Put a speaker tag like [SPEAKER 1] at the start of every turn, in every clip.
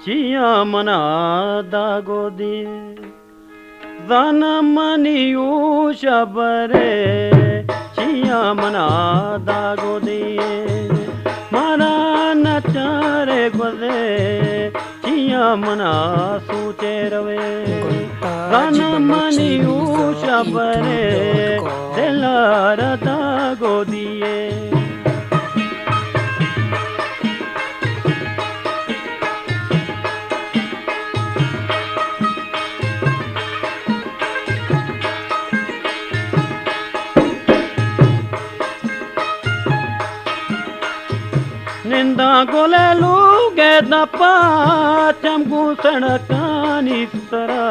[SPEAKER 1] Chia मना दागो दिए जनमनियू शबरे चिया मना दागो दिए मारा नचारे गुजे चिया मना सूचे रवे जनमनियू शबरे दिलार दागो दिए निंदा गोले लूगे दपा चमकू सड़कानी सरा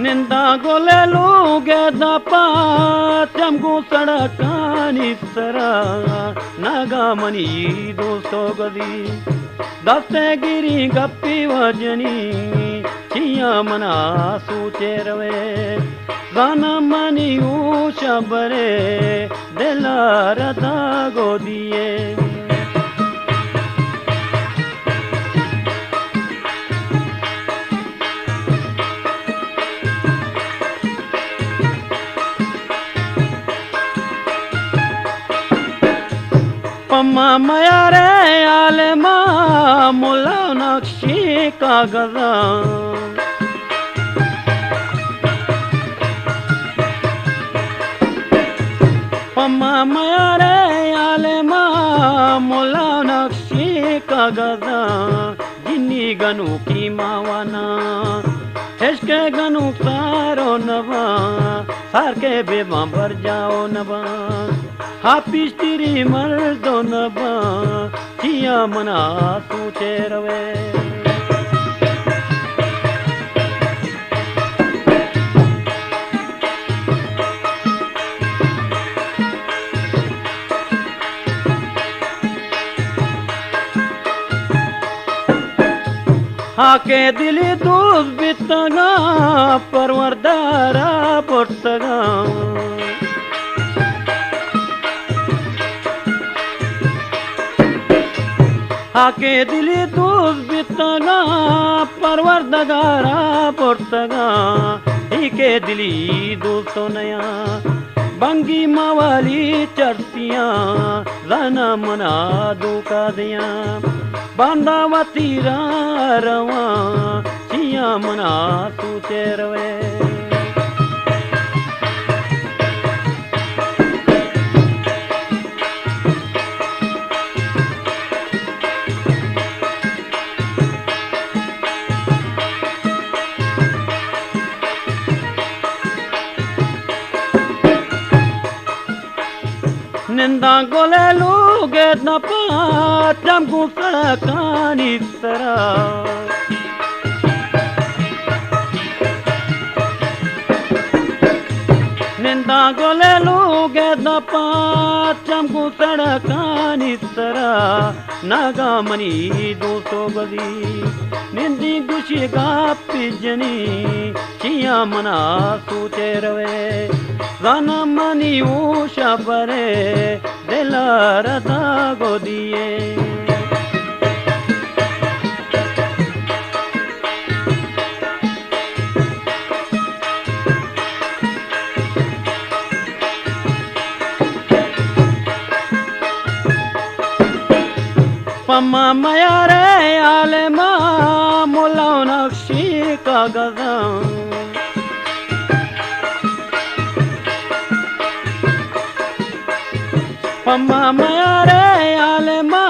[SPEAKER 1] निंदा गोले लूगे दपा चमकू सड़कानी सरा नागामनी 200 गदी दस्ते गिरी गप्पी वजनी चिया मना सूचे रवे जनमनियू शबरे दिलार दागो दिए पम्मा मया रे आलमा मुला नक्शी कागजा पम्मा मया रे आलमा मुला नक्शी कागजा जिन्नी गनु की मावाना हेस्के गनु सारो नवा सार के बेबा भर जाओ नवा हापिस तिरी मर्दो नवा चिया मना सूचे रवे आके दिली दूध बितगा परवरदारा पोटगा आके दिली दूध बितगा परवरदारा पोटगा इके दिली दूध तो नया बंगी मावाली चढ़तियाँ जाना मना दुका दिया बांधावती रवा चिया मना सूचे रवे निंदा गोले लूगे दपा चमकू सड़कानी सरा निंदा गोले लूगे दपा चमकू सड़कानी सरा नागामनी 200 गदी निंदी गुशी गापी जनी चिया मना सूचे रवे जनमनियू शबरे दिलार दागो दिए पम्मा मया रे आलमा मुला नक्शी कागजा पम्मा मया रे आलमा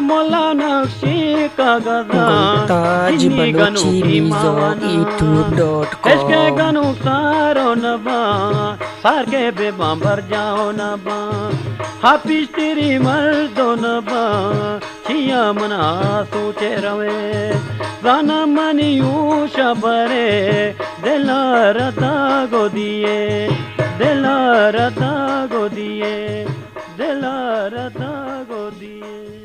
[SPEAKER 1] मुला नक्शी कागजा जिन्नी गनु की मावाना इसके गनु सारो नबा सार के बेबा भर जाओ नबा हापिस तेरी मर्दो नबा चिया मना सूचे रवे जनमनियू शबरे दिलार दागो दिए दिलार दागो दिए दिलार दागो दिए।